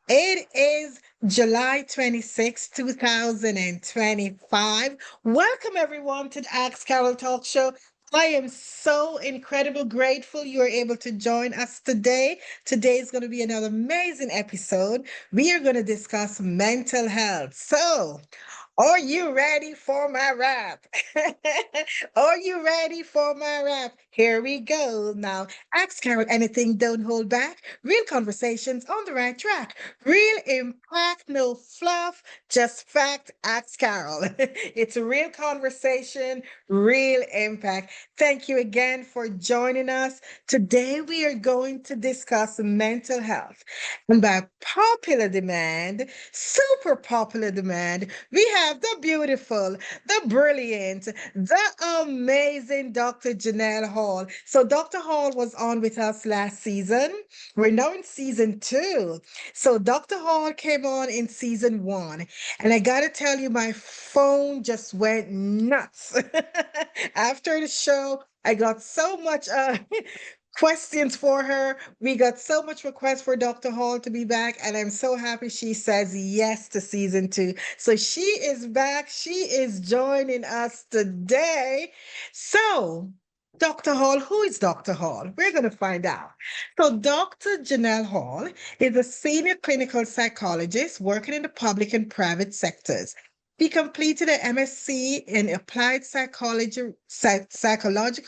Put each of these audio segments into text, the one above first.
It is July 26th, 2025. Welcome, everyone, to the Ask Carol Talk Show. I am so incredible grateful you are able to join us today. Today is going to be another amazing episode. We are going to discuss mental health. So, are you ready for my rap? Are you ready for my rap? Here we go. Now, ask Carol anything, don't hold back. Real conversations on the right track. Real impact, no fluff, just fact. Ask Carol. It's a real conversation, real impact. Thank you again for joining us. Today, we are going to discuss mental health. And by popular demand, super popular demand, we have the beautiful, the brilliant, the amazing Dr. Jheanell Hall. So, Dr. Hall was on with us last season. We're now in season two. So, Dr. Hall came on in season one. And I got to tell you, my phone just went nuts. After the show, I got so much questions for her. We got so much requests for Dr. Hall to be back, and I'm so happy she says yes to season two. So she is back. She is joining us today. So, Dr. Hall, who is Dr. Hall? We're going to find out. So, Dr. Jheanell Hall is a senior clinical psychologist working in the public and private sectors. He completed an MSc in applied psychological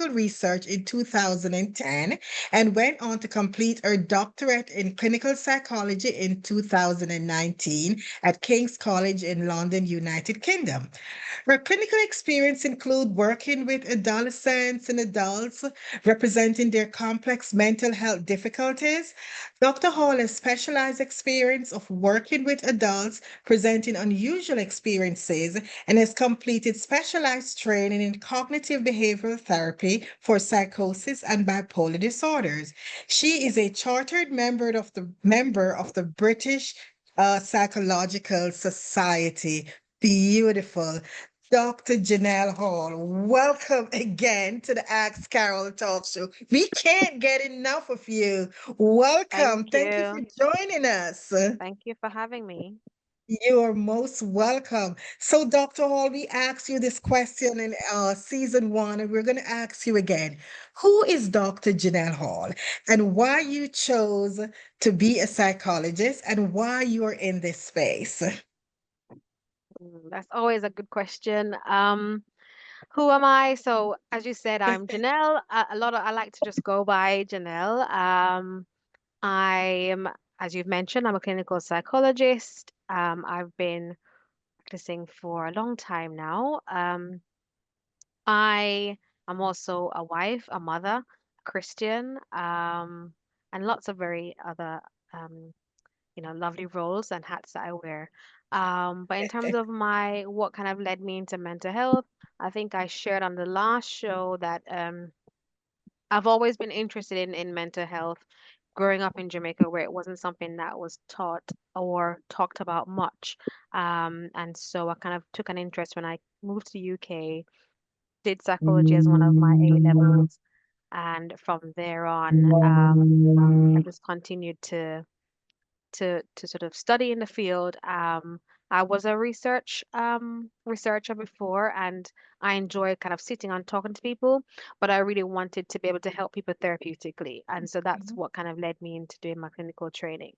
research in 2010 and went on to complete her doctorate in clinical psychology in 2019 at King's College in London, United Kingdom. Her clinical experience include working with adolescents and adults representing their complex mental health difficulties. Dr. Hall has specialized experience of working with adults presenting unusual experiences and has completed specialized training in cognitive behavioral therapy for psychosis and bipolar disorders. She is a chartered member of the British Psychological Society. Beautiful. Dr. Jheanell Hall, welcome again to the Ask Carol Talk Show. We can't get enough of you. Thank Welcome. Thank you for you. joining us. Thank you for having me. You are most welcome. So, Dr. Hall, we asked you this question in season one, and we're going to ask you again. Who is Dr. Jheanell Hall, and why you chose to be a psychologist, and why you are in this space? That's always a good question. Who am I? So, as you said, I'm Janelle. I like to just go by Janelle. I'm, as you've mentioned, I'm a clinical psychologist. I've been practicing for a long time now. I am also a wife, a mother, a Christian, and lots of very other um, lovely roles and hats that I wear. But in terms of my what kind of led me into mental health, I think I shared on the last show that I've always been interested in mental health growing up in Jamaica where it wasn't something that was taught or talked about much. And so I kind of took an interest when I moved to UK, did psychology as one of my A levels, and from there on, I just continued to sort of study in the field. I was a researcher before, and I enjoy kind of sitting and talking to people, but I really wanted to be able to help people therapeutically, and so that's what kind of led me into doing my clinical training.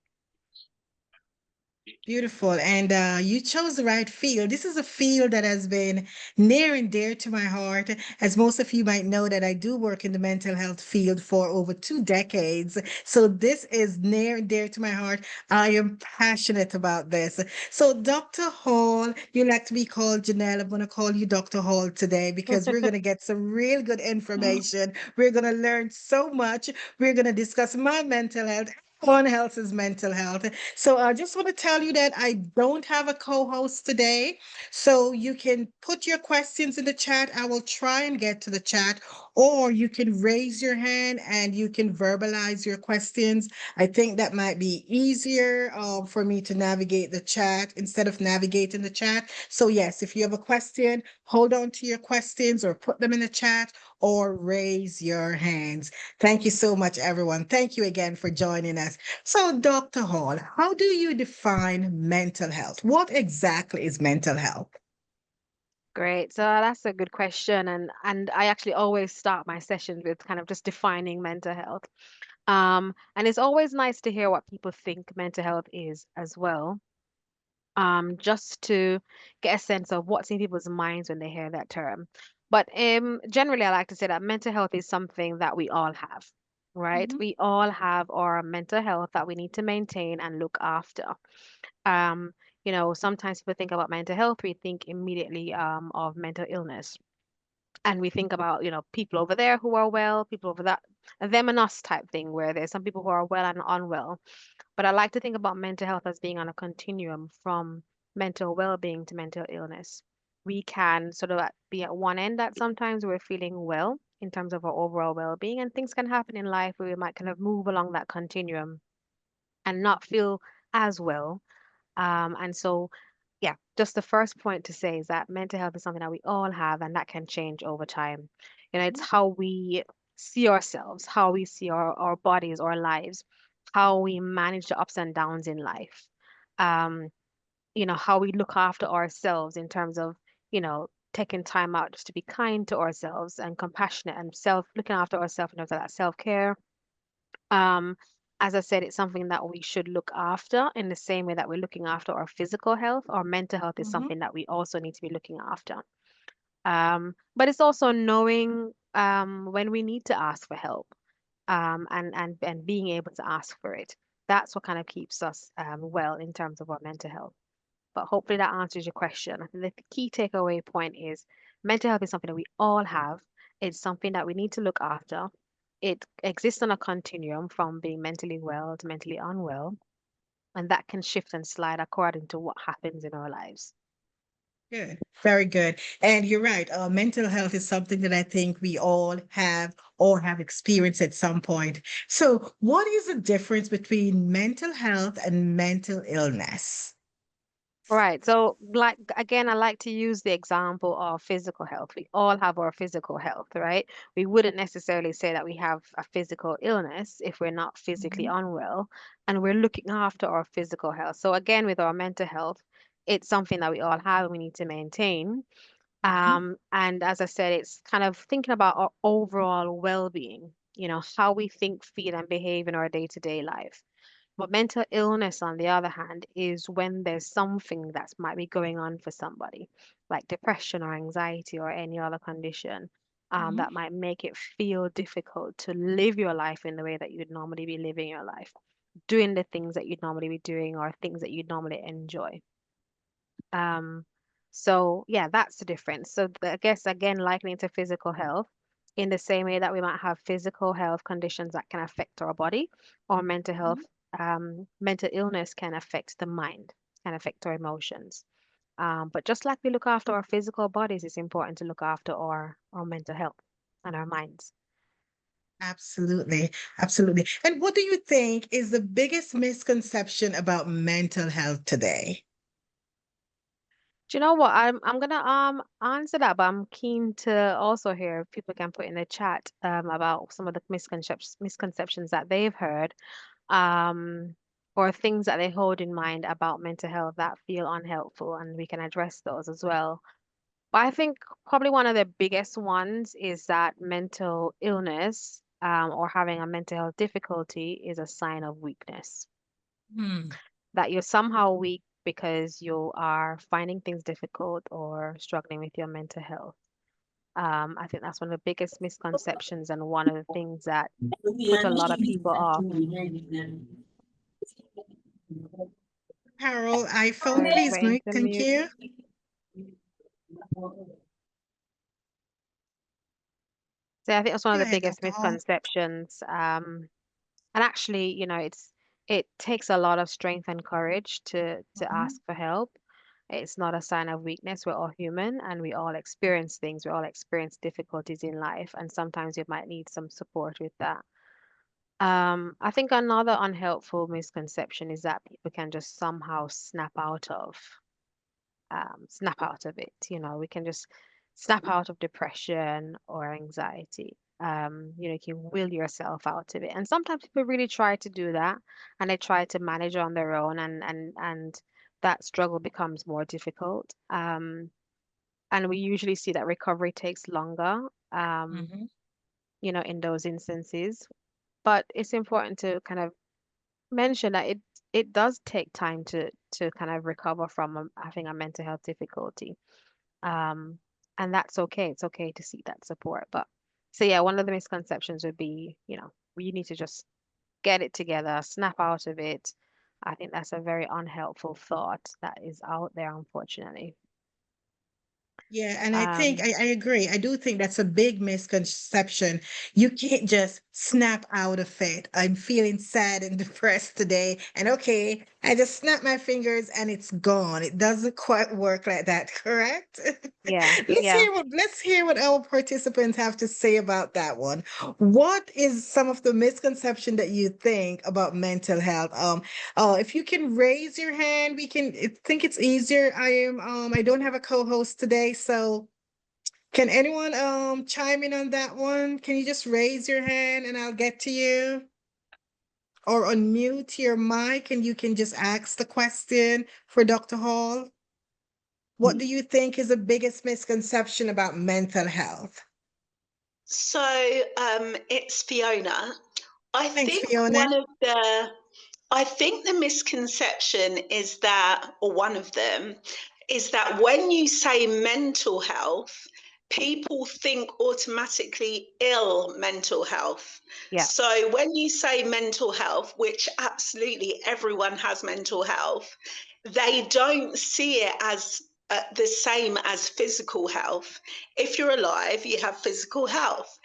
Beautiful. And you chose the right field. This is a field that has been near and dear to my heart. As most of you might know, that I do work in the mental health field for over 2 decades. So this is near and dear to my heart. I am passionate about this. So, Dr. Hall, you like to be called Jheanell. I'm going to call you Dr. Hall today because we're going to get some real good information. We're going to learn so much. We're going to discuss my mental health. One else's mental health. So I just want to tell you that I don't have a co-host today. So you can put your questions in the chat. I will try and get to the chat, or you can raise your hand and you can verbalize your questions. I think that might be easier for me to navigate the chat instead of navigating the chat. So yes, if you have a question, hold on to your questions or put them in the chat, or raise your hands. Thank you so much, everyone. Thank you again for joining us. So, Dr. Hall, how do you define mental health? What exactly is mental health? Great. So that's a good question, and I actually always start my sessions with kind of just defining mental health. And it's always nice to hear what people think mental health is as well. Just to get a sense of what's in people's minds when they hear that term. But generally, I like to say that mental health is something that we all have, right? Mhm, We all have our mental health that we need to maintain and look after. Um, Sometimes people think about mental health, we think immediately of mental illness. And we think about, people over there who are well, people over that, a them and us type thing, where there's some people who are well and unwell. But I like to think about mental health as being on a continuum from mental well-being to mental illness. We can sort of be at one end that sometimes we're feeling well in terms of our overall well-being, and things can happen in life where we might kind of move along that continuum and not feel as well. And so, yeah, just the first point to say is that mental health is something that we all have, and that can change over time. It's mhm, how we see ourselves, how we see our bodies, our lives, how we manage the ups and downs in life. Um, how we look after ourselves in terms of, taking time out just to be kind to ourselves and compassionate and looking after ourselves in terms of that self-care. um, as I said, it's something that we should look after in the same way that we're looking after our physical health. Our mental health is mhm, something that we also need to be looking after. But it's also knowing when we need to ask for help, and being able to ask for it. That's what kind of keeps us well in terms of our mental health. But hopefully that answers your question. I think the key takeaway point is mental health is something that we all have. It's something that we need to look after. It exists on a continuum from being mentally well to mentally unwell, and that can shift and slide according to what happens in our lives. good. Very good. And you're right. Mental health is something that I think we all have or have experienced at some point. So, what is the difference between mental health and mental illness? Right. So, like again, I like to use the example of physical health. We all have our physical health, right? We wouldn't necessarily say that we have a physical illness if we're not physically Mhm, unwell and we're looking after our physical health. So, again, with our mental health, it's something that we all have and we need to maintain. mhm, And as I said, it's kind of thinking about our overall well-being, how we think, feel, and behave in our day-to-day life. But mental illness, on the other hand, is when there's something that might be going on for somebody, like depression or anxiety or any other condition, mhm. that might make it feel difficult to live your life in the way that you'd normally be living your life, doing the things that you'd normally be doing or things that you'd normally enjoy. Um, so yeah, that's the difference. So I guess again, likening to physical health, in the same way that we might have physical health conditions that can affect our body, or mental health, mental illness can affect the mind, can affect our emotions. But just like we look after our physical bodies, it's important to look after our mental health and our minds. Absolutely. Absolutely. And what do you think is the biggest misconception about mental health today? Do you know what? I'm gonna answer that, but I'm keen to also hear if people can put in the chat about some of the misconceptions that they've heard, or things that they hold in mind about mental health that feel unhelpful, and we can address those as well. But I think probably one of the biggest ones is that mental illness, or having a mental health difficulty is a sign of weakness. Hmm. That you're somehow weak because you are finding things difficult or struggling with your mental health. I think that's one of the biggest misconceptions and one of the things that put a lot of people off. Carol, iPhone, Sorry, just please, waiting Mike. to Thank mute. you. So I think that's one of Go the ahead, biggest Dr. Hall. misconceptions. And actually, it takes a lot of strength and courage to Mhm, ask for help. It's not a sign of weakness. We're all human and we all experience things. We all experience difficulties in life, and sometimes you might need some support with that. I think another unhelpful misconception is that people can just somehow snap out of it. We can just snap out of depression or anxiety. You can will yourself out of it. And sometimes people really try to do that and they try to manage on their own and that struggle becomes more difficult. And we usually see that recovery takes longer, Hmm. in those instances. But it's important to kind of mention that it does take time to kind of recover from having a mental health difficulty. Um, and that's okay. It's okay to seek that support. But so yeah, one of the misconceptions would be, we need to just get it together, snap out of it. I think that's a very unhelpful thought that is out there, unfortunately. Yeah, and I think Um, I agree. I do think that's a big misconception. You can't just snap out of it. I'm feeling sad and depressed today, and okay, I just snap my fingers and it's gone. It doesn't quite work like that, correct? yeah, Let's yeah. hear what our participants have to say about that one. What is some of the misconception that you think about mental health? If you can raise your hand, we can I think it's easier. I don't have a co-host today, so can anyone chime in on that one? Can you just raise your hand and I'll get to you? Or unmute your mic and you can just ask the question for Dr. Hall. What do you think is the biggest misconception about mental health? It's Fiona. I Thanks, think Fiona. one of the I think the misconception is that, or one of them, is that when you say mental health, people think automatically ill mental health. Yeah, So when you say mental health, which absolutely everyone has mental health, they don't see it as the same as physical health. If you're alive, you have physical health.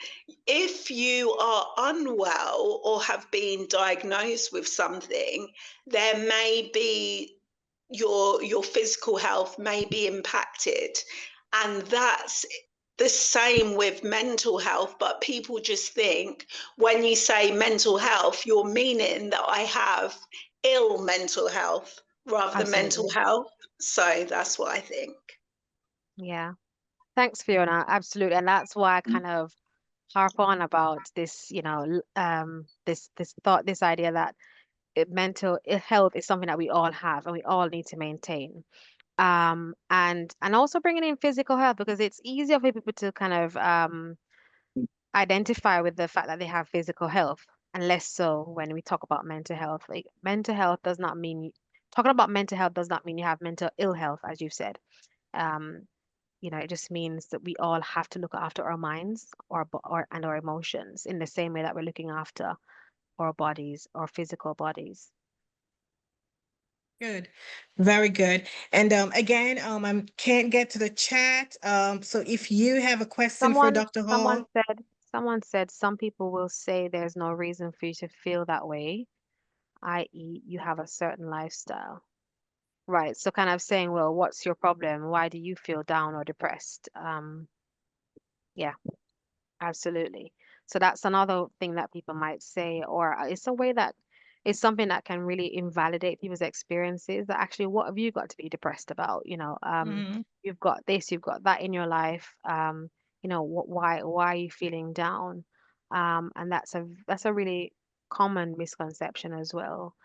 If you are unwell or have been diagnosed with something, there may be your physical health may be impacted. And that's the same with mental health, but people just think when you say mental health, you're meaning that I have ill mental health rather than mental absolutely. health. So that's what I think. Yeah. Thanks, Fiona. Absolutely. And that's why I kind of harp on about this, this thought, this idea that mental health is something that we all have and we all need to maintain. And also bringing in physical health because it's easier for people to kind of identify with the fact that they have physical health, and less so when we talk about mental health. Like mental health does not mean talking about mental health does not mean you have mental ill health, as you've said. Um, it just means that we all have to look after our minds or and our emotions in the same way that we're looking after our bodies, our physical bodies. Good. Very good. And again, I can't get to the chat. So if you have a question for Someone Dr. someone Hall, said someone said some people will say there's no reason for you to feel that way, i.e., you have a certain lifestyle. Right. So kind of saying, well, what's your problem? Why do you feel down or depressed? Yeah. Absolutely. So that's another thing that people might say, or it's a way that it's something that can really invalidate people's experiences. That actually, what have you got to be depressed about? mhm, You've got this, you've got that in your life. Why are you feeling down? And that's a really common misconception as well.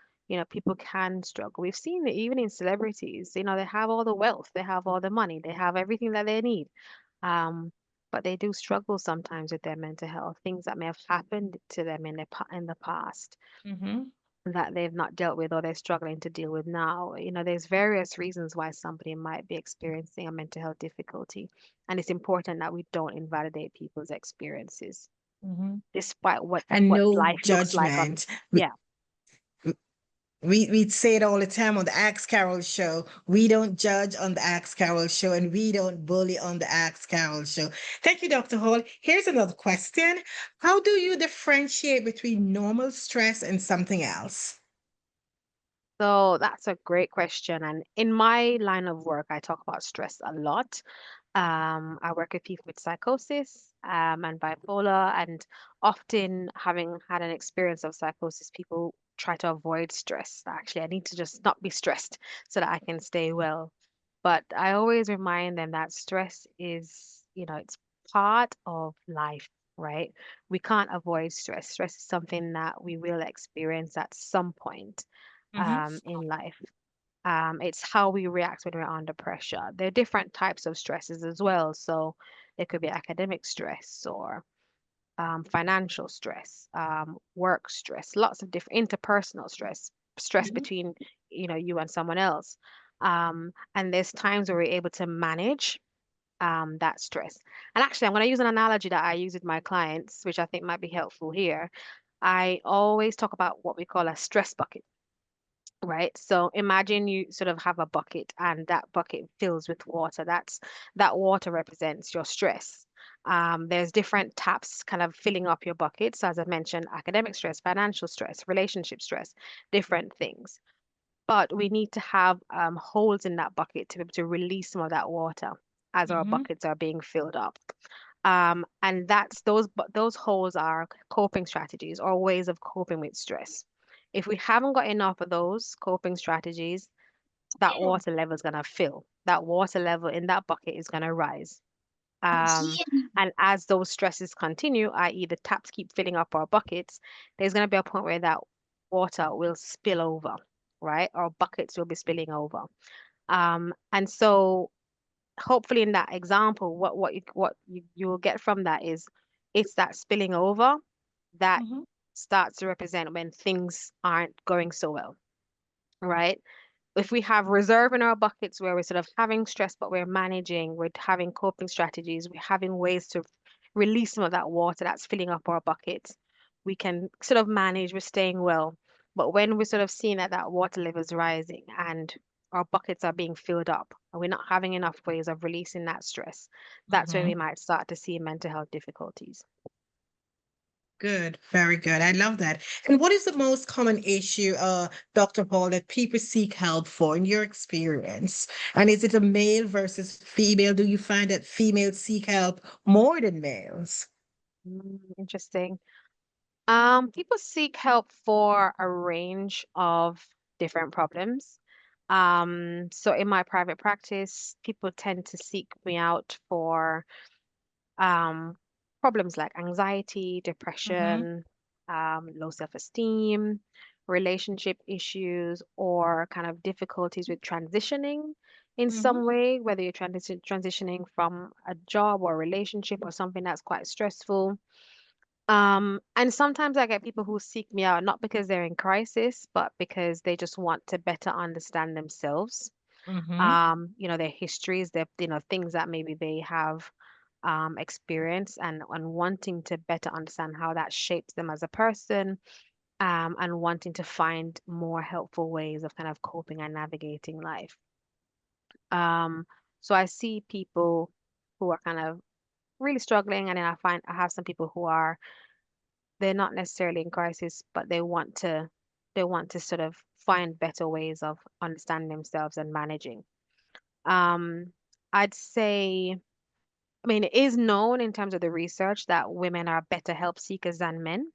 People can struggle. We've seen it even in celebrities. They have all the wealth, they have all the money, they have everything that they need. Um, but they do struggle sometimes with their mental health, things that may have happened to them in the past mhm, that they've not dealt with or they're struggling to deal with now. There's various reasons why somebody might be experiencing a mental health difficulty, and it's important that we don't invalidate people's experiences, mhm. despite what And what no life looks like on. judgment. Yeah, We say it all the time on the Axe Carol show. We don't judge on the Axe Carol show, and we don't bully on the Axe Carol show. Thank you, Dr. Hall. Here's another question. How do you differentiate between normal stress and something else? so that's a great question. And in my line of work, I talk about stress a lot. I work with people with psychosis and bipolar, and often having had an experience of psychosis, people try to avoid stress. Actually, I need to just not be stressed so that I can stay well. But I always remind them that stress is, it's part of life, right? We can't avoid stress. Stress is something that we will experience at some point Mm-hmm. in life. It's how we react when we're under pressure. There are different types of stresses as well. So there could be academic stress or financial stress, work stress, lots of different interpersonal stress, stress Mm-hmm. between you and someone else. And there's times where we're able to manage that stress. And actually, I'm going to use an analogy that I use with my clients, which I think might be helpful here. I always talk about what we call a stress bucket. Right. So imagine you sort of have a bucket and that bucket fills with water. That water represents your stress. There's different taps kind of filling up your bucket. So as I mentioned, academic stress, financial stress, relationship stress, different things. But we need to have holes in that bucket to be able to release some of that water as our Mm-hmm. buckets are being filled up. And that's those holes are coping strategies or ways of coping with stress. If we haven't got enough of those coping strategies, that water level is gonna fill. That water level in that bucket is gonna rise. Um, and as those stresses continue, i.e., the taps keep filling up our buckets, there's gonna be a point where that water will spill over, right? Our buckets will be spilling over. And so hopefully in that example, what you will get from that is it's that spilling over that Mm-hmm. starts to represent when things aren't going so well, right? If we have reserve in our buckets where we're sort of having stress, but we're managing, we're having coping strategies, we're having ways to release some of that water that's filling up our buckets, we can sort of manage, we're staying well. But when we're sort of seeing that that water level is rising and our buckets are being filled up and we're not having enough ways of releasing that stress, that's when Mm-hmm. we might start to see mental health difficulties. Good, very good. I love that. And what is the most common issue, Dr. Paul, that people seek help for in your experience? And is it a male versus female? Do you find that females seek help more than males? Interesting. People seek help for a range of different problems. So in my private practice, people tend to seek me out for um, problems like anxiety, Mm-hmm. depression, low self-esteem, relationship issues, or kind of difficulties with transitioning in Mm-hmm. some way, whether you're transitioning from a job or a relationship or something that's quite stressful. And sometimes I get people who seek me out not because they're in crisis, but because they just want to better understand themselves. Mm-hmm. Their histories, things that maybe they have experienced and wanting to better understand how that shapes them as a person, and wanting to find more helpful ways of kind of coping and navigating life. Um, so I see people who are kind of really struggling, and then I have some people who are they're not necessarily in crisis, but they want to sort of find better ways of understanding themselves and managing. Um, I'd say, I mean, it is known in terms of the research that women are better help seekers than men.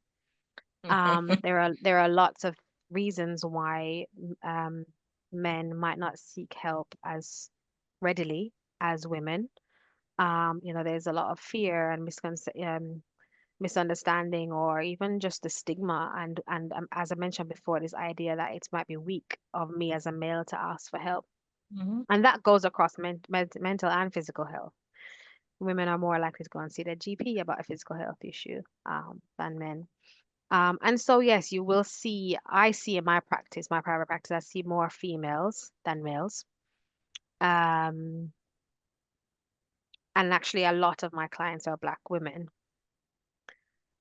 There are lots of reasons why um, men might not seek help as readily as women. There's a lot of fear and misunderstanding or even just the stigma and as I mentioned before, this idea that it might be weak of me as a male to ask for help. Mm-hmm. And that goes across mental and physical health. Women are more likely to go and see their GP about a physical health issue than men. And so yes, I see in my practice, my private practice, I see more females than males. Um, and actually a lot of my clients are Black women.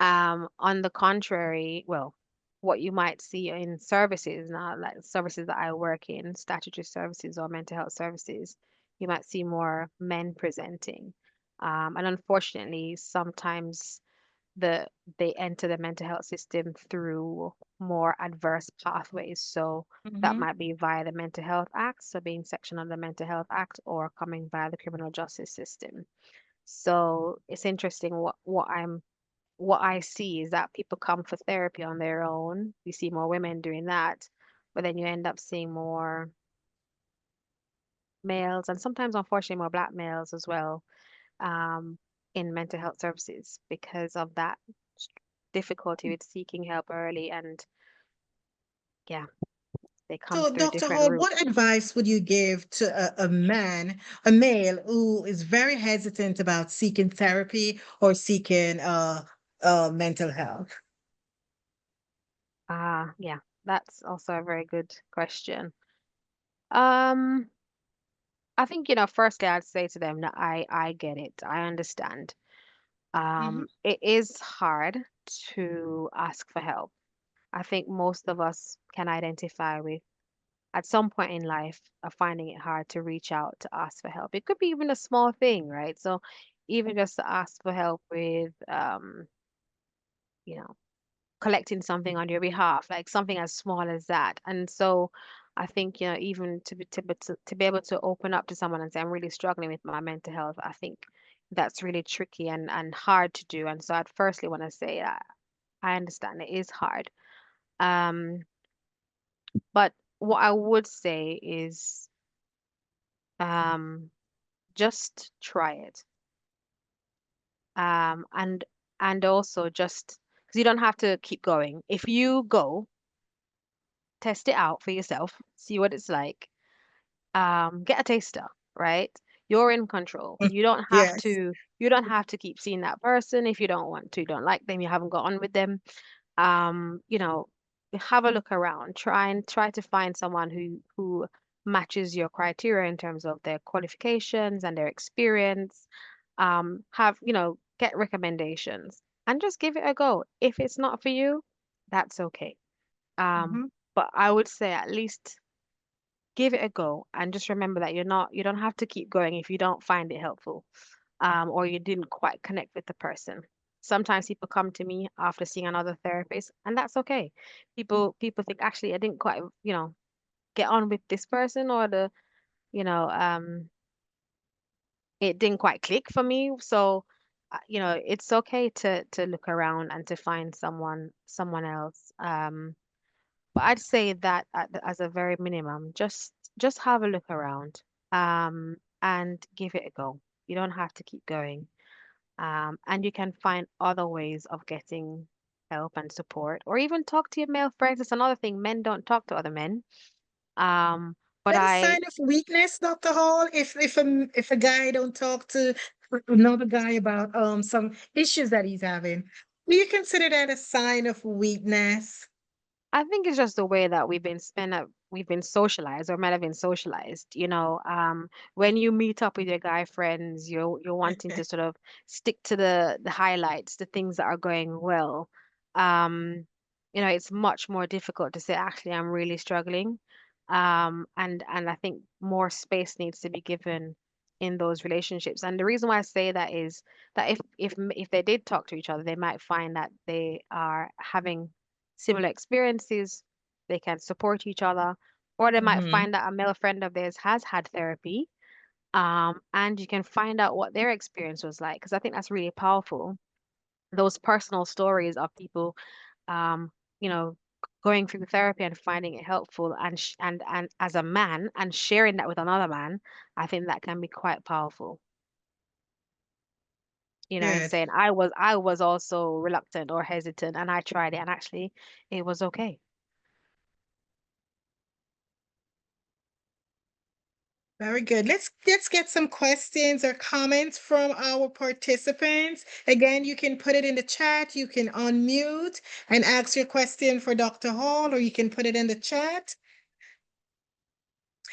On the contrary, well, what you might see in services now, like services that I work in, statutory services or mental health services, you might see more men presenting. And unfortunately, sometimes the they enter the mental health system through more adverse pathways. So that Mm-hmm. might be via the Mental Health Act, so being section of the Mental Health Act, or coming via the criminal justice system. So it's interesting what I see is that people come for therapy on their own. You see more women doing that, but then you end up seeing more males and sometimes, unfortunately, more Black males as well, um, in mental health services because of that s- difficulty with seeking help early. And yeah, they come So, through Dr. different Hall, routes. what advice would you give to a man, a male who is very hesitant about seeking therapy or seeking mental health? Yeah, that's also a very good question. Um, I think, firstly, I'd say to them that I get it. I understand. Hmm. It is hard to ask for help. I think most of us can identify with at some point in life finding it hard to reach out to ask for help. It could be even a small thing, right? So even just to ask for help with you know, collecting something on your behalf, like something as small as that. And so I think, even to be able to open up to someone and say, I'm really struggling with my mental health, I think that's really tricky and hard to do. And so I'd firstly want to say that I understand it is hard. Um, but what I would say is um, just try it. And also just because you don't have to keep going. If you go, test it out for yourself, see what it's like, get a taster, right? You're in control. Yes. You don't have to keep seeing that person if you don't want to, you don't like them, you haven't got on with them. You know, have a look around. Try to find someone who matches your criteria in terms of their qualifications and their experience. Get recommendations and just give it a go. If it's not for you, that's okay. Um, Hmm. but I would say at least give it a go and just remember that you don't have to keep going if you don't find it helpful, or you didn't quite connect with the person. Sometimes people come to me after seeing another therapist, and that's okay. People think actually I didn't quite, get on with this person, or you know, um, it didn't quite click for me. So, it's okay to look around and to find someone else. But I'd say that as a very minimum, just have a look around, and give it a go. You don't have to keep going. And you can find other ways of getting help and support, or even talk to your male friends. It's another thing. Men don't talk to other men. Um, but That a I sign of weakness, Dr. Hall? If a guy don't talk to another guy about some issues that he's having, do you consider that a sign of weakness? I think it's just the way that we've been socialized or might have been socialized. When you meet up with your guy friends, you're wanting to sort of stick to the highlights, the things that are going well. Um, it's much more difficult to say, actually, I'm really struggling. And I think more space needs to be given in those relationships. And the reason why I say that is that if they did talk to each other, they might find that they are having similar experiences, they can support each other, or they might Hmm. find that a male friend of theirs has had therapy, and you can find out what their experience was like, because I think that's really powerful. Those personal stories of people, um, you know, going through therapy and finding it helpful, and as a man and sharing that with another man, I think that can be quite powerful. And Good. saying I was also reluctant or hesitant, and I tried it, and actually it was okay. Very good. Let's get some questions or comments from our participants. Again, you can put it in the chat, you can unmute and ask your question for Dr. Hall, or you can put it in the chat.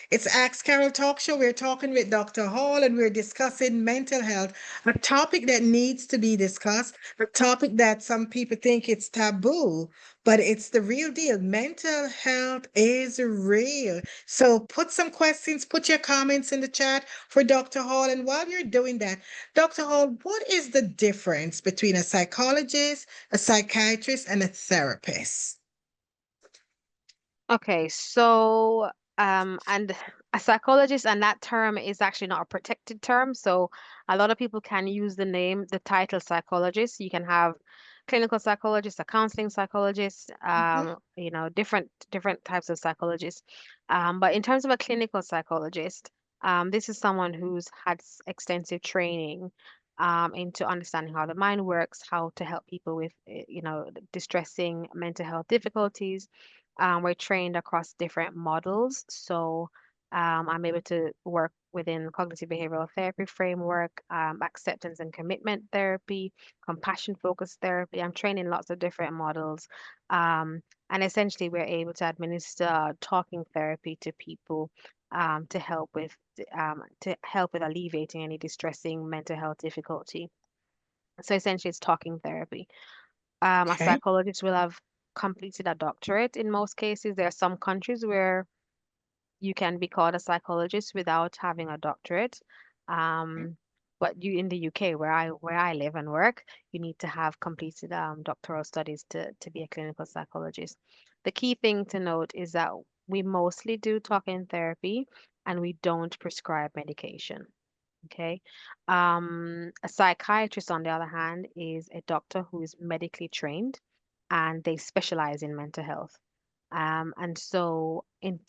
It's Ask Carol Talk Show. We're talking with Dr. Hall and we're discussing mental health, a topic that needs to be discussed, a topic that some people think it's taboo, but it's the real deal. Mental health is real. So put some questions, put your comments in the chat for Dr. Hall. And while you're doing that, Dr. Hall, what is the difference between a psychologist, a psychiatrist, and a therapist? Okay, so and a psychologist, and that term is actually not a protected term. So a lot of people can use the title psychologist. You can have clinical psychologist, a counseling psychologist, Mhm. different types of psychologists. But in terms of a clinical psychologist, This is someone who's had extensive training into understanding how the mind works, how to help people with, distressing mental health difficulties. We're trained across different models, so I'm able to work within cognitive behavioral therapy framework, acceptance and commitment therapy, compassion focused therapy. I'm trained in lots of different models. Um, and essentially, we're able to administer talking therapy to people to help with alleviating any distressing mental health difficulty. So essentially, it's talking therapy. A Okay. psychologist will have completed a doctorate in most cases. There are some countries where you can be called a psychologist without having a doctorate. Um, but you in the UK, where I live and work, you need to have completed doctoral studies to be a clinical psychologist. The key thing to note is that we mostly do talking therapy and we don't prescribe medication. Okay. A psychiatrist, on the other hand, is a doctor who is medically trained and they specialize in mental health. And so,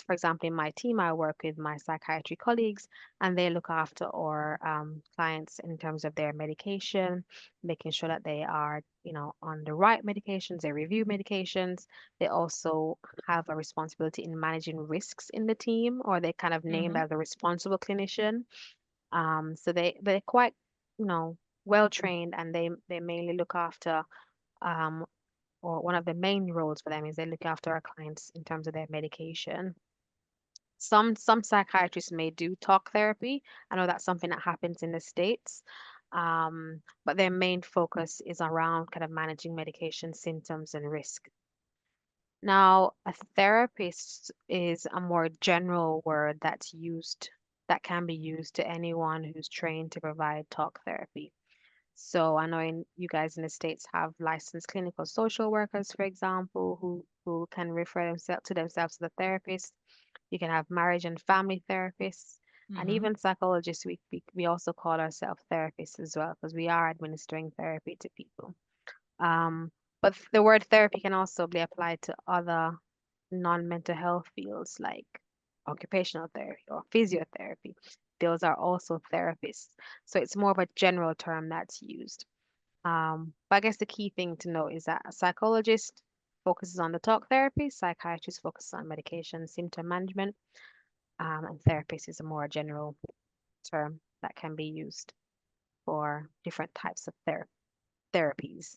for example, in my team, I work with my psychiatry colleagues, and they look after our clients in terms of their medication, making sure that they are, on the right medications. They review medications. They also have a responsibility in managing risks in the team, or they kind of named Hmm. as a responsible clinician. So they're quite, you know, well trained, and they mainly look after um, or one of the main roles for them is they look after our clients in terms of their medication. Some psychiatrists may do talk therapy. I know that's something that happens in the States. But their main focus is around kind of managing medication symptoms and risk. Now, a therapist is a more general word that can be used to anyone who's trained to provide talk therapy. So I know you guys in the States have licensed clinical social workers, for example, who can refer themselves to the therapist. You can have marriage and family therapists, and Hmm. even psychologists. We also call ourselves therapists as well because we are administering therapy to people. Um, but the word therapy can also be applied to other non-mental health fields like occupational therapy or physiotherapy. Those are also therapists. So it's more of a general term that's used. But I guess the key thing to know is that a psychologist focuses on the talk therapy, psychiatrist focuses on medication, symptom management, and therapist is a more general term that can be used for different types of therapies.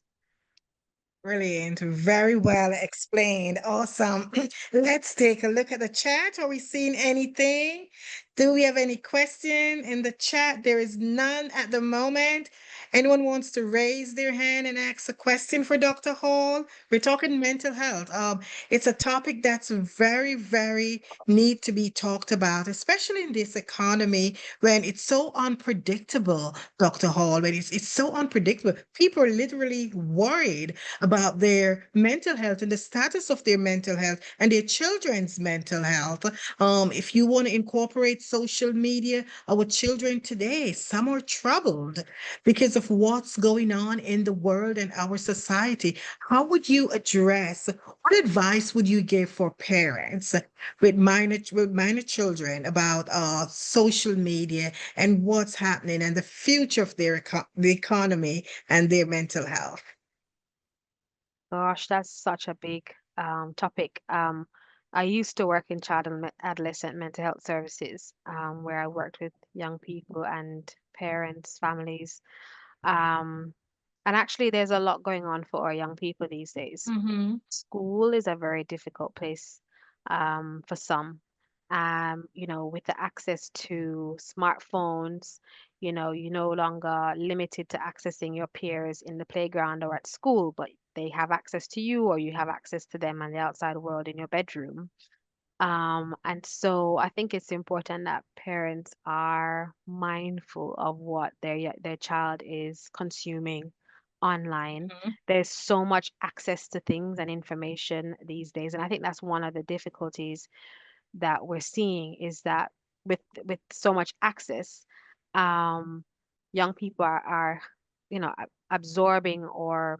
Brilliant. Very well explained. Awesome. Let's take a look at the chat. Are we seeing anything? Do we have any question in the chat? There is none at the moment. Anyone wants to raise their hand and ask a question for Dr. Hall? We're talking mental health. It's a topic that's very, very need to be talked about, especially in this economy when it's so unpredictable, Dr. Hall, when it's so unpredictable. People are literally worried about their mental health and the status of their mental health and their children's mental health. If you want to incorporate social media, our children today, some are troubled because of what's going on in the world and our society. How would you address, what advice would you give for parents with minor children about social media and what's happening and the future of the economy and their mental health? Gosh, that's such a big topic. I used to work in child and adolescent mental health services, where I worked with young people and parents, families. Um, and actually, there's a lot going on for our young people these days. Mm-hmm. School is a very difficult place for some. With the access to smartphones, you're no longer limited to accessing your peers in the playground or at school, but they have access to you or you have access to them and the outside world in your bedroom. And so I think it's important that parents are mindful of what their child is consuming online. There's so much access to things and information these days, and I think that's one of the difficulties that we're seeing is that with so much access, um, young people are absorbing or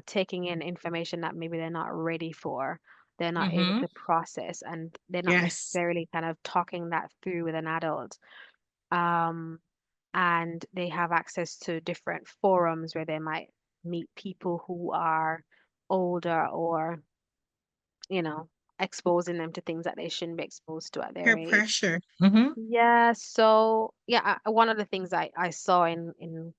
taking in information that maybe they're not ready for. they're not able Mm-hmm. to process, and they're not Yes. necessarily kind of talking that through with an adult. Um, and they have access to different forums where they might meet people who are older, or, you know, exposing them to things that they shouldn't be exposed to at their Peer age. pressure. Mm-hmm. Yeah, so yeah, one of the things I saw in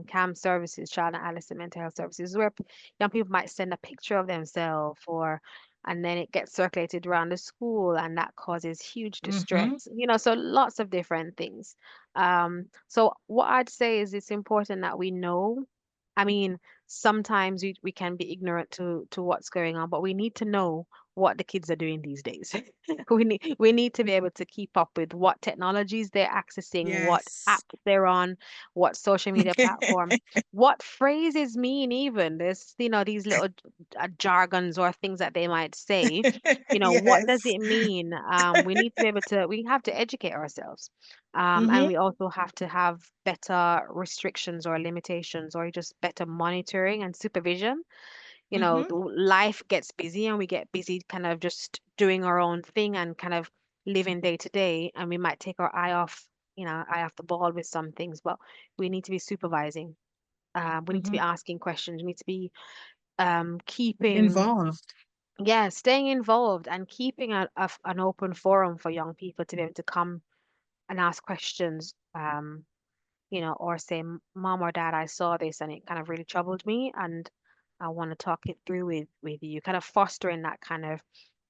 CAM services, child and adolescent mental health services, is where young people might send a picture of themselves, or and then it gets circulated around the school, and that causes huge Mm-hmm. distress. So lots of different things. So what I'd say is it's important that we know. I mean, sometimes we can be ignorant to what's going on, but we need to know what the kids are doing these days. We need to be able to keep up with what technologies they're accessing, what Yes. apps they're on, what social media platform, what phrases mean even. There's, these little jargons or things that they might say. What does Yes. it mean? We need to be able to, we have to educate ourselves. And Mm-hmm. we also have to have better restrictions or limitations, or just better monitoring and supervision. Mm-hmm. Life gets busy, and we get busy kind of just doing our own thing and kind of living day to day, and we might take our eye off the ball with some things, but we need to be supervising. We need to Mm-hmm. be asking questions. We need to be keeping, Involved. yeah, staying involved, and keeping an open forum for young people to be able to come and ask questions. Or say, Mom or Dad, I saw this and it kind of really troubled me, and I want to talk it through with you. Kind of fostering that kind of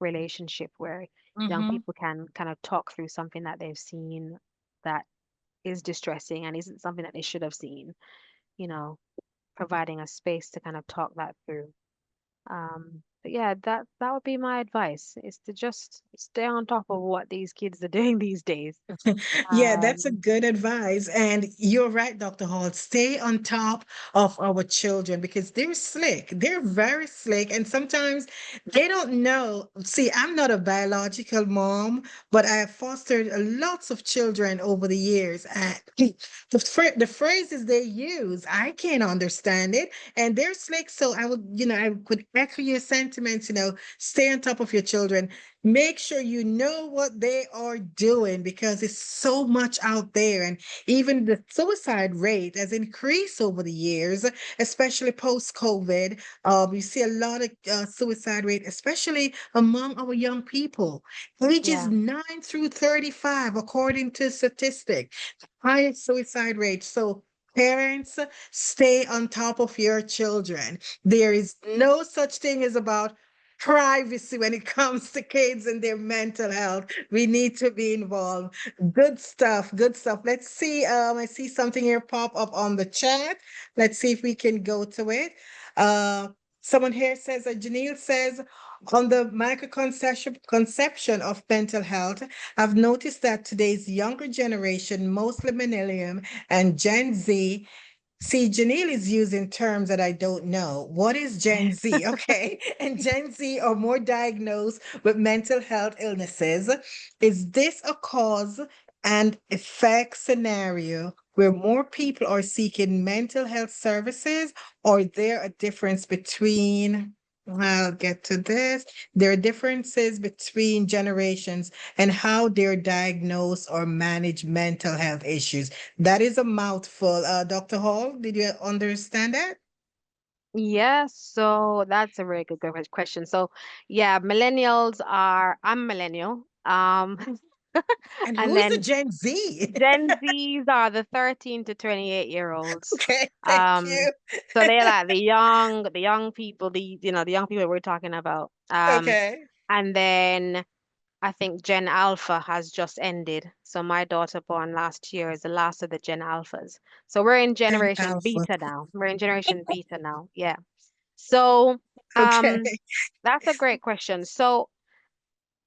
relationship where young Mm-hmm. people can kind of talk through something that they've seen that is distressing and isn't something that they should have seen, you know, providing a space to kind of talk that through. But yeah, that would be my advice, is to just stay on top of what these kids are doing these days. Yeah, that's a Um, good advice. And you're right, Dr. Hall. Stay on top of our children because they're slick. They're very slick. And sometimes they don't know. See, I'm not a biological mom, but I have fostered lots of children over the years. And the phrases they use, I can't understand it. And they're slick. So I could echo your sentiments, stay on top of your children. Make sure you know what they are doing because it's so much out there. And even the suicide rate has increased over the years, especially post COVID. You see a lot of suicide rate, especially among our young people, ages yeah, 9 through 35, according to statistics, highest suicide rate. So parents, stay on top of your children. There is no such thing as about privacy when it comes to kids and their mental health. We need to be involved. Good stuff. Good stuff. Let's see. I see something here pop up on the chat. Let's see if we can go to it. Uh, Someone here says that Jheanell says on the conception of mental health, I've noticed that today's younger generation, mostly millennium and Gen Z, see, Jheanell is using terms that I don't know. What is Gen Z? Okay. And Gen Z are more diagnosed with mental health illnesses. Is this a cause and effect scenario where more people are seeking mental health services, or is there a difference between? I'll get to this. There are differences between generations and how they're diagnosed or manage mental health issues. That is a mouthful. Dr. Hall, did you understand that? yeah, so that's a very good question. So, yeah, I'm millennial. And And who's the then Gen Z? Gen Zs are the 13 to 28-year-olds. Okay, thank Um, you. so they're like the young people, the young people we're talking about. Okay. And then I think Gen Alpha has just ended. So my daughter born last year is the last of the Gen Alphas. So we're in And generation Alpha. beta now. We're in generation beta now. Yeah. So, Okay. um, that's a great question. So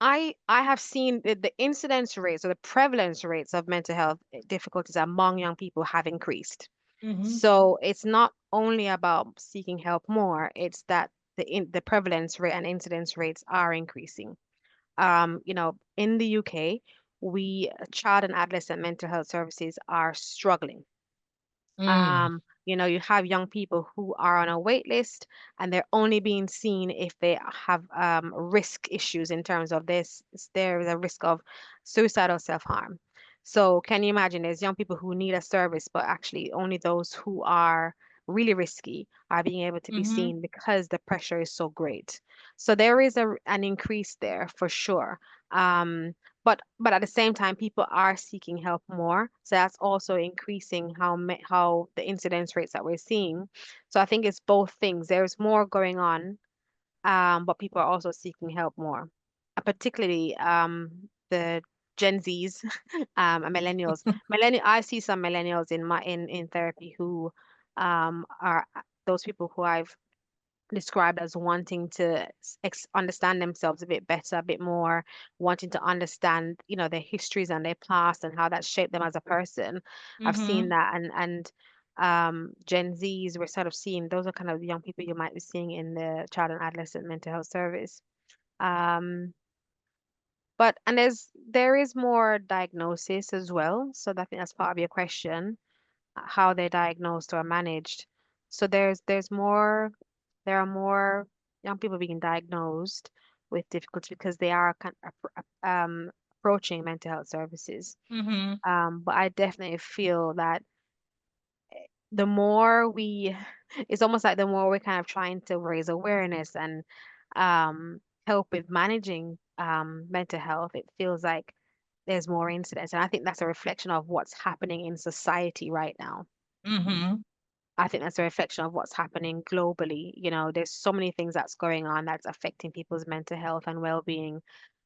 I have seen the incidence rates or the prevalence rates of mental health difficulties among young people have increased. Mm-hmm. So it's not only about seeking help more, it's that the prevalence rate and incidence rates are increasing. In the UK, child and adolescent mental health services are struggling. Mm. You have young people who are on a wait list, and they're only being seen if they have risk issues in terms of this. There is a risk of suicide or self-harm. So can you imagine there's young people who need a service, but actually only those who are really risky are being able to be Mm-hmm. seen because the pressure is so great. So there is an increase there for sure. Um, but at the same time, people are seeking help more. So that's also increasing how the incidence rates that we're seeing. So I think it's both things. There's more going on, but people are also seeking help more. Particularly the Gen Zs and millennials. I see some millennials in therapy who are those people who I've described as wanting to understand themselves a bit better, a bit more, wanting to understand, their histories and their past and how that shaped them as a person. I've seen Mm-hmm. that, and Gen Zs, we're sort of seeing those are kind of the young people you might be seeing in the child and adolescent mental health service. Um, but and there is more diagnosis as well. So I think that's part of your question, how they're diagnosed or managed. So there are more young people being diagnosed with difficulty because they are approaching mental health services. Mm-hmm. But I definitely feel that the more we, it's almost like the more we're kind of trying to raise awareness and help with managing mental health, it feels like there's more incidents. And I think that's a reflection of what's happening in society right now. Mm-hmm. I think that's a reflection of what's happening globally. There's so many things that's going on that's affecting people's mental health and well-being.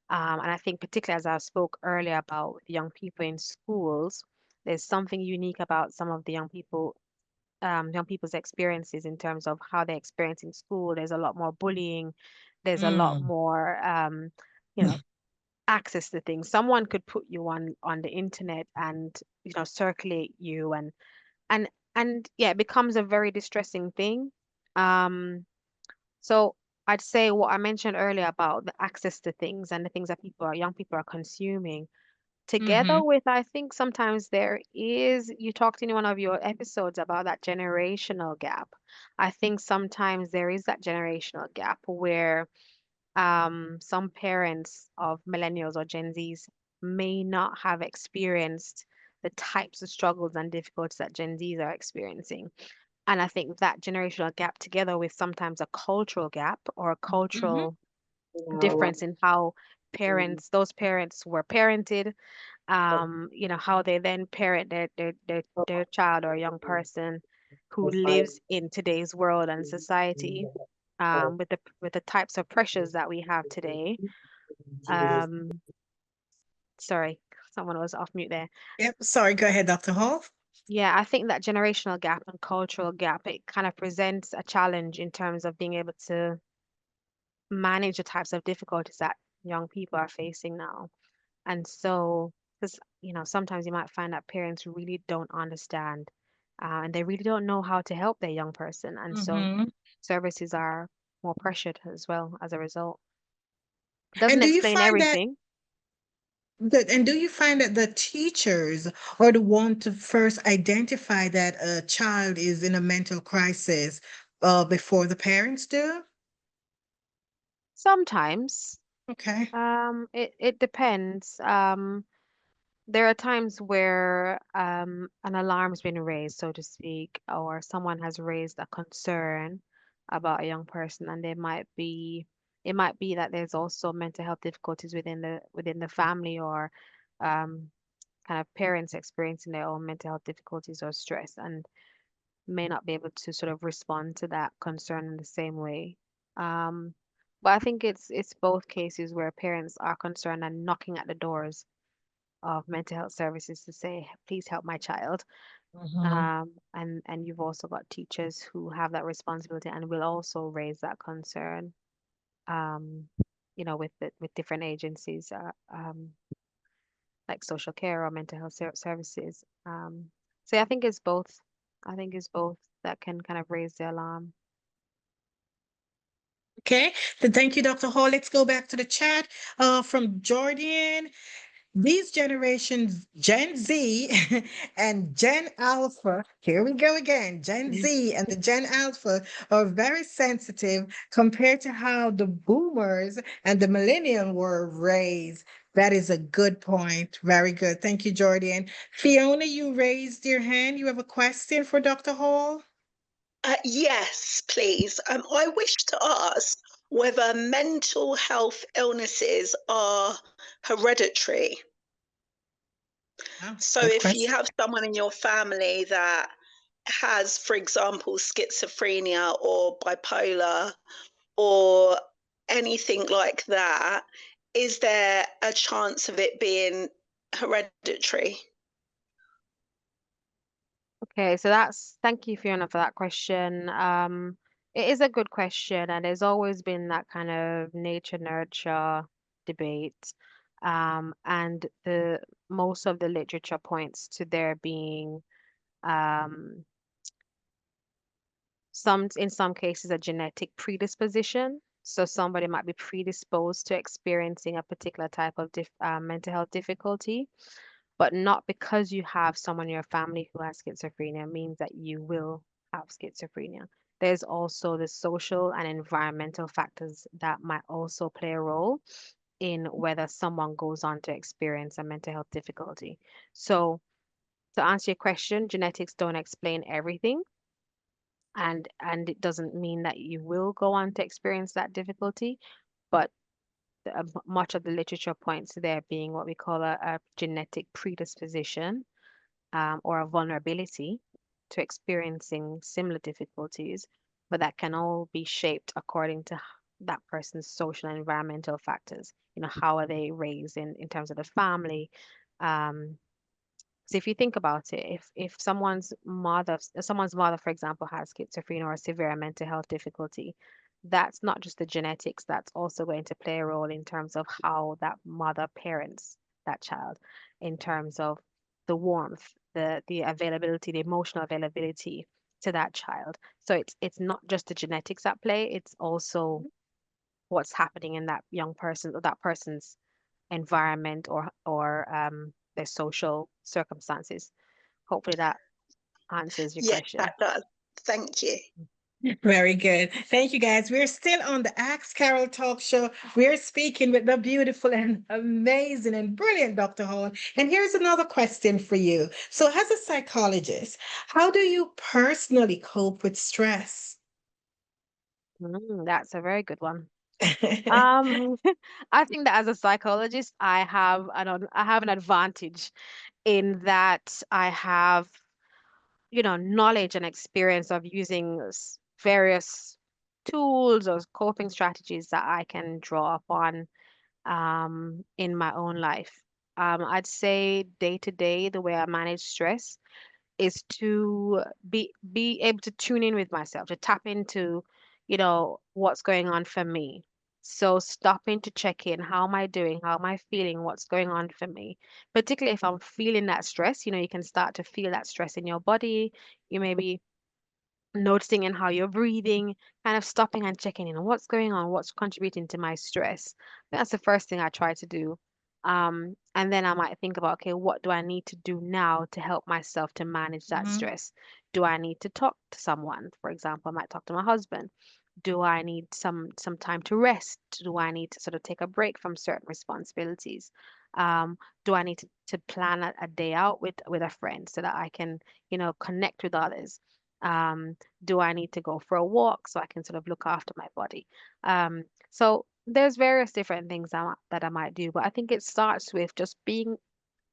And I think particularly as I spoke earlier about young people in schools, there's something unique about some of the young people's experiences in terms of how they're experiencing school. There's a lot more bullying. There's a lot Mm. more, you know, access to things. Someone could put you on the internet and circulate you and yeah, it becomes a very distressing thing. Um, so I'd say what I mentioned earlier about the access to things and the things that young people are consuming, Mm-hmm. together with, I think sometimes you talked in one of your episodes about that generational gap. I think sometimes there is that generational gap where some parents of millennials or Gen Zs may not have experienced the types of struggles and difficulties that Gen Zs are experiencing. And I think that generational gap, together with sometimes a cultural gap or a Mm-hmm. cultural difference in how those parents were parented, how they then parent their child or young person who lives in today's world and society, with the types of pressures that we have today. Um, Sorry, someone was off mute there. Yep. Sorry. Go ahead, Dr. Hall. Yeah, I think that generational gap and cultural gap, it kind of presents a challenge in terms of being able to manage the types of difficulties that young people are facing now. And so, because, sometimes you might find that parents really don't understand, and they really don't know how to help their young person. And so Mm-hmm. services are more pressured as well as a result. Doesn't And do you explain find that everything. the teachers are the one to first identify that a child is in a mental crisis before the parents do? Sometimes, Okay. it depends. There are times where an alarm's been raised, so to speak, or someone has raised a concern about a young person, and it might be that there's also mental health difficulties within the family, or um, kind of parents experiencing their own mental health difficulties or stress, and may not be able to sort of respond to that concern in the same way. Um, but I think it's both cases where parents are concerned and knocking at the doors of mental health services to say, please help my child. Mm-hmm. And you've also got teachers who have that responsibility and will also raise that concern, um, with different agencies, like social care or mental health services. So yeah, I think it's both. I think it's both that can kind of raise the alarm. Okay. Then thank you, Dr. Hall. Let's go back to the chat from Jordan. these generations, Gen Z and Gen Alpha, here we go again, Gen Z and the Gen Alpha are very sensitive compared to how the boomers and the millennium were raised. That is a good point. Very good. Thank you, Jordan. Fiona, you raised your hand. You have a question for Dr. Hall? Yes, please. I wish to ask whether mental health illnesses are hereditary. Oh, So, good if you question. have someone in your family that has, for example, schizophrenia or bipolar or anything like that, is there a chance of it being hereditary? Okay, so that's thank you, Fiona, for that question. It is a good question, and there's always been that kind of nature nurture debate. And the most of the literature points to there being um, in some cases a genetic predisposition. So somebody might be predisposed to experiencing a particular type of mental health difficulty, but not because you have someone in your family who has schizophrenia means that you will have schizophrenia. There's also the social and environmental factors that might also play a role in whether someone goes on to experience a mental health difficulty. So, to answer your question, genetics don't explain everything, and it doesn't mean that you will go on to experience that difficulty, but much of the literature points to there being what we call a genetic predisposition or a vulnerability to experiencing similar difficulties, but that can all be shaped according to that person's social and environmental factors. You know, how are they raised in terms of the family? Um, so if you think about it, if someone's mother, for example, has schizophrenia or severe mental health difficulty, that's not just the genetics, that's also going to play a role in terms of how that mother parents that child, in terms of the warmth, the availability, the emotional availability to that child. So it's not just the genetics at play, it's also what's happening in that young person or that person's environment or their social circumstances. Hopefully that answers your Yes, question. that does. Thank you. Very good. Thank you, guys. We're still on the Ask Carol Talk Show. We're speaking with the beautiful and amazing and brilliant Dr. Hall. And here's another question for you. So, as a psychologist, how do you personally cope with stress? That's a very good one. Um, I think that as a psychologist, I have an advantage in that I have, knowledge and experience of using various tools or coping strategies that I can draw upon in my own life. I'd say day to day, the way I manage stress is to be able to tune in with myself, to tap into, what's going on for me. So stopping to check in, how am I doing? How am I feeling? What's going on for me? Particularly if I'm feeling that stress, you can start to feel that stress in your body. You may be noticing in how you're breathing, kind of stopping and checking in on what's going on, what's contributing to my stress. That's the first thing I try to do. And then I might think about, okay, what do I need to do now to help myself to manage that Mhm. stress? Do I need to talk to someone? For example, I might talk to my husband. Do I need some time to rest? Do I need to sort of take a break from certain responsibilities? Um, do I need to plan a day out with a friend so that I can, connect with others? Do I need to go for a walk so I can sort of look after my body? So there's various different things that I might do, but I think it starts with just being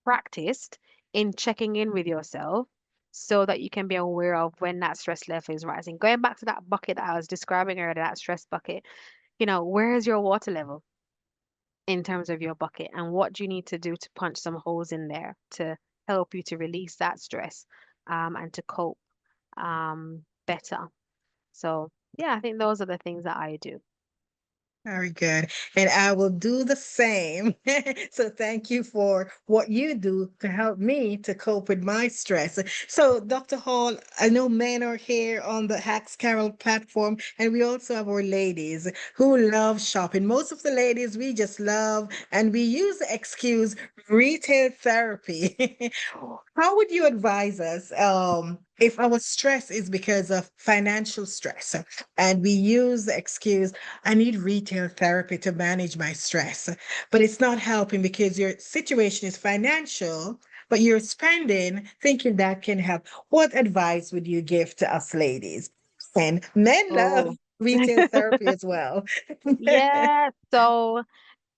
practiced in checking in with yourself so that you can be aware of when that stress level is rising. Going back to that bucket that I was describing earlier, that stress bucket, where is your water level in terms of your bucket, and what do you need to do to punch some holes in there to help you to release that stress and to cope better. So yeah, I think those are the things that I do. Very good. And I will do the same. So thank you for what you do to help me to cope with my stress. So, Dr. Hall, I know men are here on the Hacks Carol platform, and we also have our ladies who love shopping. Most of the ladies we just love, and we use the excuse retail therapy. How would you advise us if our stress is because of financial stress and we use the excuse I need retail therapy to manage my stress, but it's not helping because your situation is financial, but you're spending thinking that can help. What advice would you give to us ladies? And men love Oh. retail therapy as well. Yeah, so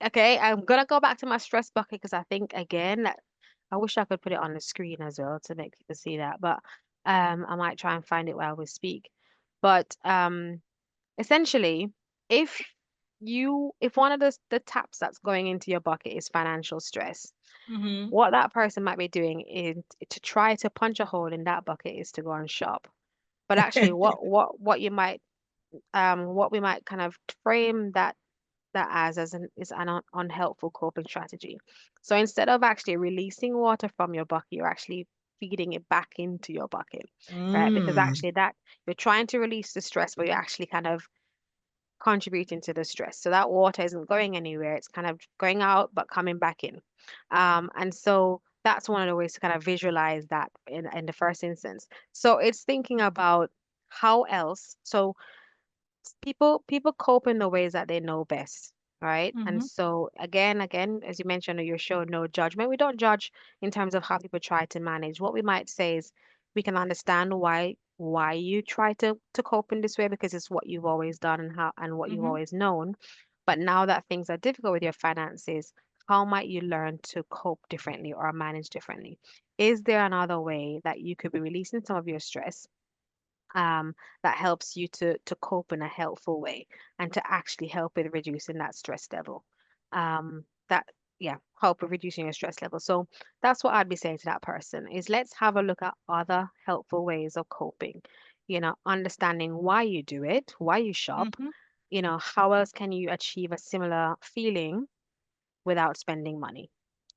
okay, I'm gonna go back to my stress bucket because I think again that I wish I could put it on the screen as well to make people see that, but I might try and find it while we speak. But essentially, if if one of the taps that's going into your bucket is financial stress, Hmm. what that person might be doing is to try to punch a hole in that bucket is to go and shop. But actually, what you might what we might kind of frame that as an is an unhelpful coping strategy. So instead of actually releasing water from your bucket, you're actually feeding it back into your bucket, right? Because Mm. actually that you're trying to release the stress, but you're actually kind of contributing to the stress. So that water isn't going anywhere. It's kind of going out but coming back in. And so that's one of the ways to kind of visualize that in the first instance. So it's thinking about how else. So people cope in the ways that they know best, right? And Hmm. so again, as you mentioned on your show, no judgment. We don't judge in terms of how people try to manage. What we might say is we can understand why you try to cope in this way because it's what you've always done and how and what you've Hmm. always known. But now that things are difficult with your finances, how might you learn to cope differently or manage differently? Is there another way that you could be releasing some of your stress that helps you to cope in a helpful way and to actually help with reducing that stress level. That yeah, help with reducing your stress level. So that's what I'd be saying to that person is let's have a look at other helpful ways of coping. You know, understanding why you do it, why you shop. Hmm. You know, how else can you achieve a similar feeling without spending money?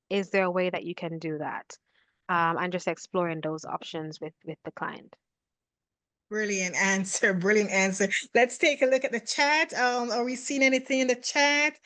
Is there a way that you can do that? And just exploring those options with the client. Brilliant answer. Brilliant answer. Let's take a look at the chat. Are we seeing anything in the chat?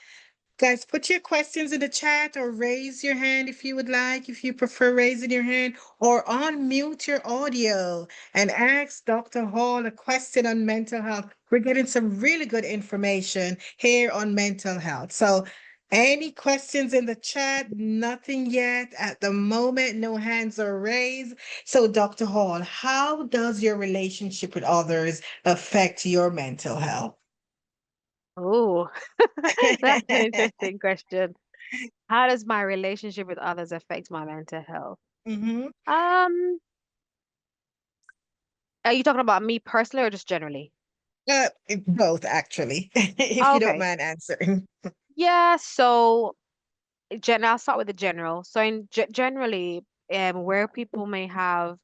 Guys, put your questions in the chat or raise your hand if you would like, if you prefer raising your hand, or unmute your audio and ask Dr. Hall a question on mental health. We're getting some really good information here on mental health. So, any questions in the chat? Nothing yet at the moment. No hands are raised. So, Dr. Hall, how does your relationship with others affect your mental health? Oh, that's an interesting question. How does my relationship with others affect my mental health? Hmm. Um, are you talking about me personally or just generally? Both actually, if Oh, you don't okay. mind answering. Yeah, so I'll start with the general. So in generally, where people may have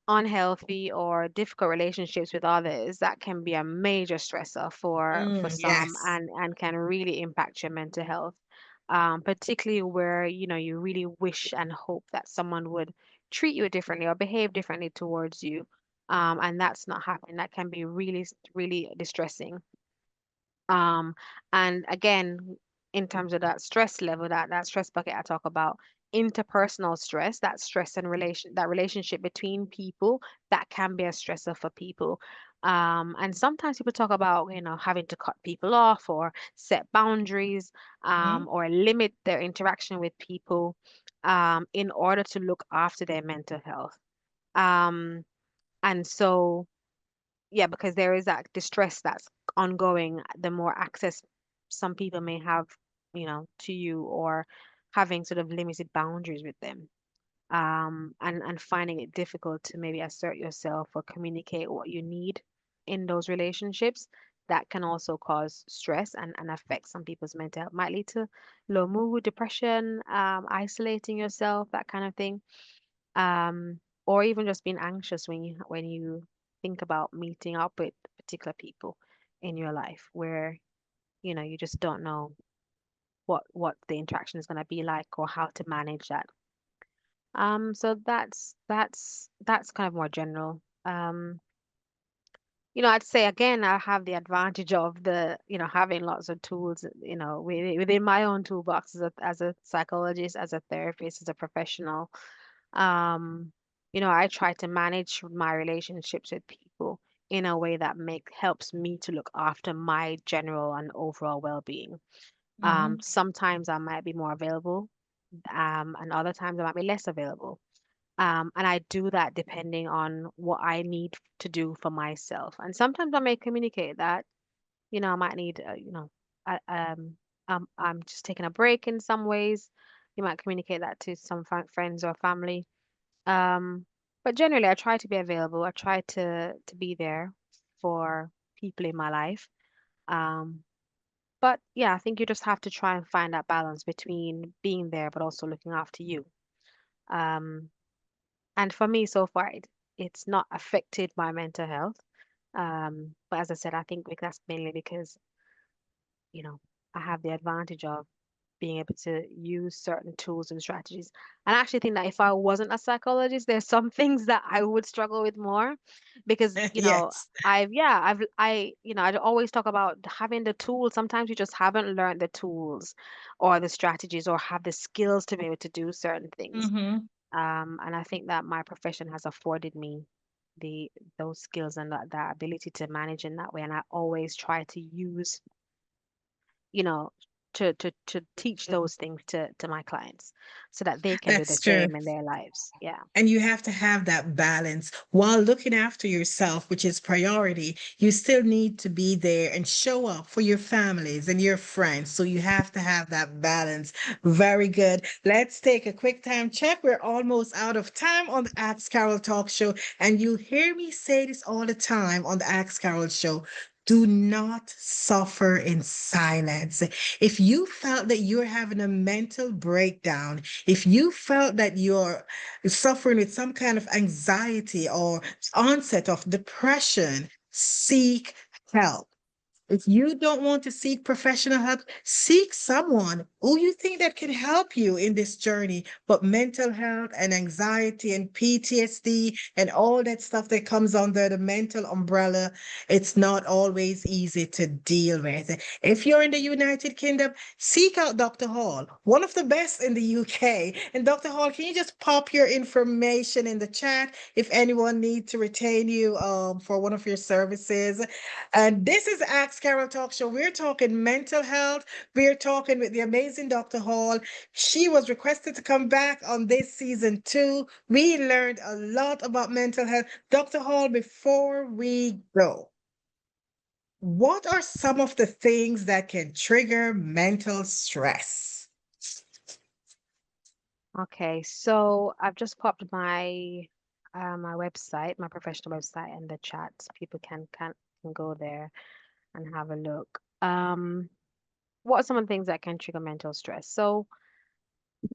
unhealthy or difficult relationships with others, that can be a major stressor for some Yes. and can really impact your mental health. Particularly where, you know, you really wish and hope that someone would treat you differently or behave differently towards you. And that's not happening. That can be really distressing. Um, and again, in terms of that stress level, that stress bucket I talk about, interpersonal stress, that stress and that relationship between people, that can be a stressor for people. And sometimes people talk about, you know, having to cut people off or set boundaries, Mhm. or limit their interaction with people, in order to look after their mental health. Um, and so yeah, because there is that distress that's ongoing, the more access some people may have, you know, to you or having sort of limited boundaries with them. And finding it difficult to maybe assert yourself or communicate what you need in those relationships, that can also cause stress and affect some people's mental health. Might lead to low mood, depression, isolating yourself, that kind of thing, or even just being anxious when you think about meeting up with particular people in your life where you just don't know what the interaction is going to be like or how to manage that. So that's kind of more general. I'd say again, I have the advantage of having lots of tools, within my own toolbox as a psychologist, as a therapist, as a professional. Um, I try to manage my relationships with people in a way that make helps me to look after my general and overall well-being. Mm-hmm. Sometimes I might be more available, and other times I might be less available. And I do that depending on what I need to do for myself. And sometimes I may communicate that, I might need, I'm just taking a break in some ways. You might communicate that to some friends or family. Um, but generally, I try to be available. I try to be there for people in my life. Um, but yeah, I think you just have to try and find that balance between being there but also looking after you. Um, And for me, so far, it's not affected my mental health. But as I said, I think that's mainly because, you know, I have the advantage of being able to use certain tools and strategies. And I actually think that if I wasn't a psychologist, there's some things that I would struggle with more because, Yes, I'd always talk about having the tools. Sometimes you just haven't learned the tools or the strategies or have the skills to be able to do certain things. mm-hmm. And I think that my profession has afforded me the those skills and that ability to manage in that way. And I always try to use, you know, to teach those things to my clients so that they can do the That's true. same in their lives. Yeah. And you have to have that balance while looking after yourself, which is priority. You still need to be there and show up for your families and your friends. So you have to have that balance. Very good. Let's take a quick time check. We're almost out of time on the Ask Carol Talk Show. And you hear me say this all the time on the Ask Carol Show. Do not suffer in silence. If you felt that you're having a mental breakdown, if you felt that you're suffering with some kind of anxiety or onset of depression, seek help. If you don't want to seek professional help, seek someone who you think that can help you in this journey. But mental health and anxiety and PTSD and all that stuff that comes under the mental umbrella, it's not always easy to deal with. If you're in the United Kingdom, seek out Dr. Hall, one of the best in the UK. And Dr. Hall, can you just pop your information in the chat if anyone needs to retain you for one of your services? And this is Ask Carol Talk Show. We're talking mental health. We're talking with the amazing Dr. Hall. She was requested to come back on this season too. We learned a lot about mental health. Dr. Hall, before we go, what are some of the things that can trigger mental stress? Okay. So I've just popped my website, my professional website in the chat. People can go there and have a look. What are some of the things that can trigger mental stress? So,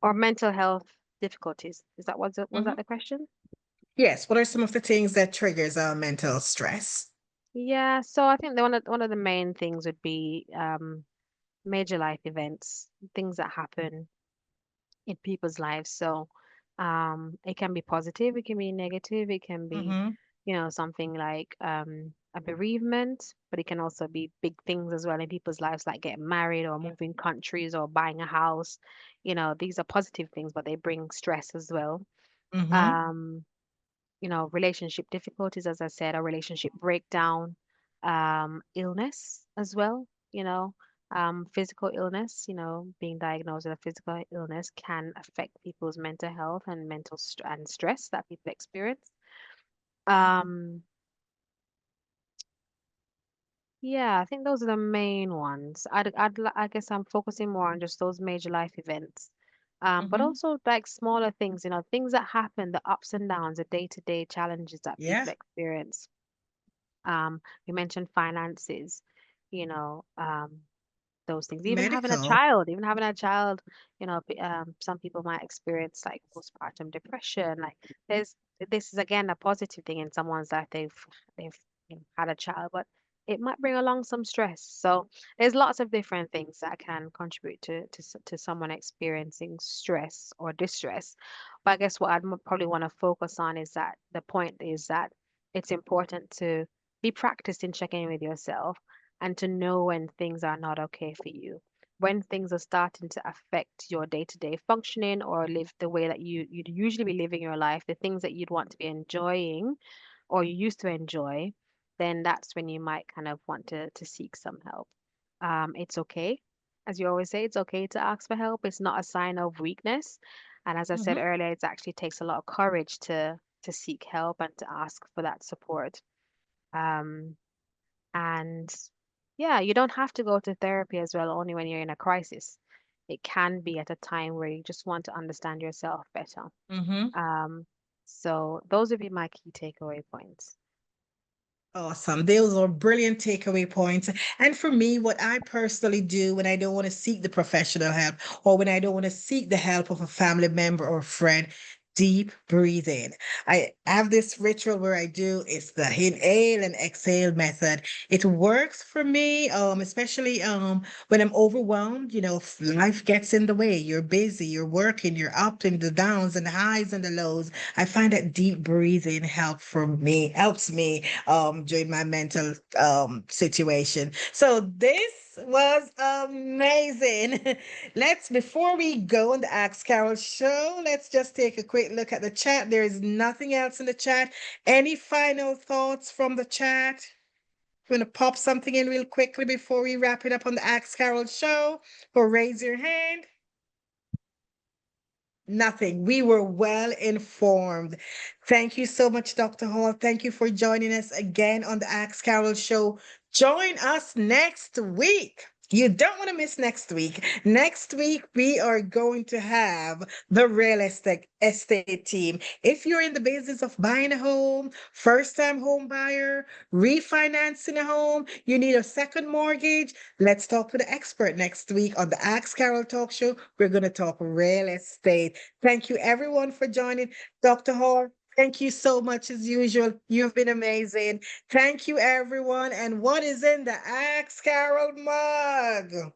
or mental health difficulties. Is that was that Mhm. the question? Yes, what are some of the things that triggers our mental stress? Yeah, so I think one of the main things would be major life events, things that happen in people's lives. So it can be positive, it can be negative, it can be, Mm-hmm. something like a bereavement, but it can also be big things as well in people's lives, like getting married or moving countries or buying a house. These are positive things, but they bring stress as well. Mm-hmm. Um, relationship difficulties, as I said, a relationship breakdown, illness as well, physical illness, being diagnosed with a physical illness can affect people's mental health and and stress that people experience. Um, yeah, I think those are the main ones. I guess I'm focusing more on just those major life events. But Mm-hmm. also like smaller things, things that happen, the ups and downs, the day-to-day challenges that Yeah, people experience. You mentioned finances, you know, um, those things. medical. Even having a child, some people might experience like postpartum depression. Like there's this is again a positive thing in someone's life. They've had a child, but it might bring along some stress. So there's lots of different things that can contribute to someone experiencing stress or distress. But I guess what I'd probably want to focus on is that the point is that it's important to be practiced in checking in with yourself and to know when things are not okay for you. When things are starting to affect your day-to-day functioning or live the way that you'd usually be living your life, the things that you'd want to be enjoying or you used to enjoy, then that's when you might kind of want to seek some help. It's okay. As you always say, it's okay to ask for help. It's not a sign of weakness. And as I said Mhm. earlier, it actually takes a lot of courage to seek help and to ask for that support. Um, and yeah, you don't have to go to therapy as well, only when you're in a crisis. It can be at a time where you just want to understand yourself better. Mhm. Um, so those would be my key takeaway points. Awesome. Those are brilliant takeaway points. And for me, what I personally do when I don't want to seek the professional help or when I don't want to seek the help of a family member or friend, deep breathing. I have this ritual where I do it's the inhale and exhale method. It works for me, especially when I'm overwhelmed. If life gets in the way. You're busy, you're working, you're up and the downs and the highs and the lows. I find that deep breathing helps me during my mental situation. So this was amazing. Let's before we go on the Ask Carol show, let's just take a quick look at the chat. There is nothing else in the chat. Any final thoughts from the chat? I'm gonna pop something in real quickly before we wrap it up on the Ask Carol show. Or raise your hand. Nothing. We were well informed. Thank you so much, Dr. Hall. Thank you for joining us again on the Axe Carol Show. Join us next week. You don't want to miss next week. Next week, we are going to have the real estate team. If you're in the business of buying a home, first time home buyer, refinancing a home, you need a second mortgage, let's talk to the expert next week on the Axe Carol Talk Show. We're going to talk real estate. Thank you, everyone, for joining. Dr. Hall, thank you so much as usual. You've been amazing. Thank you, everyone. And what is in the Axe Carol mug?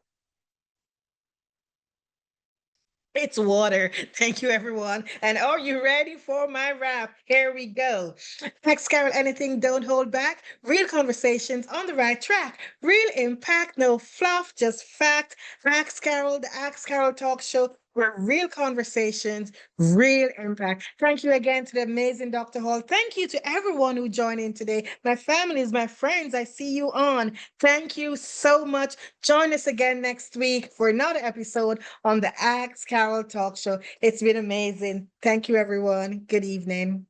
It's water. Thank you, everyone. And are you ready for my rap? Here we go. Ask Carol anything, don't hold back. Real conversations on the right track. Real impact, no fluff, just fact. Ask Carol, the Ask Carol talk show, where real conversations, real impact. Thank you again to the amazing Dr. Hall. Thank you to everyone who joined in today. My families, my friends, I see you on. Thank you so much. Join us again next week for another episode on the Axe Carol Talk Show. It's been amazing. Thank you, everyone. Good evening.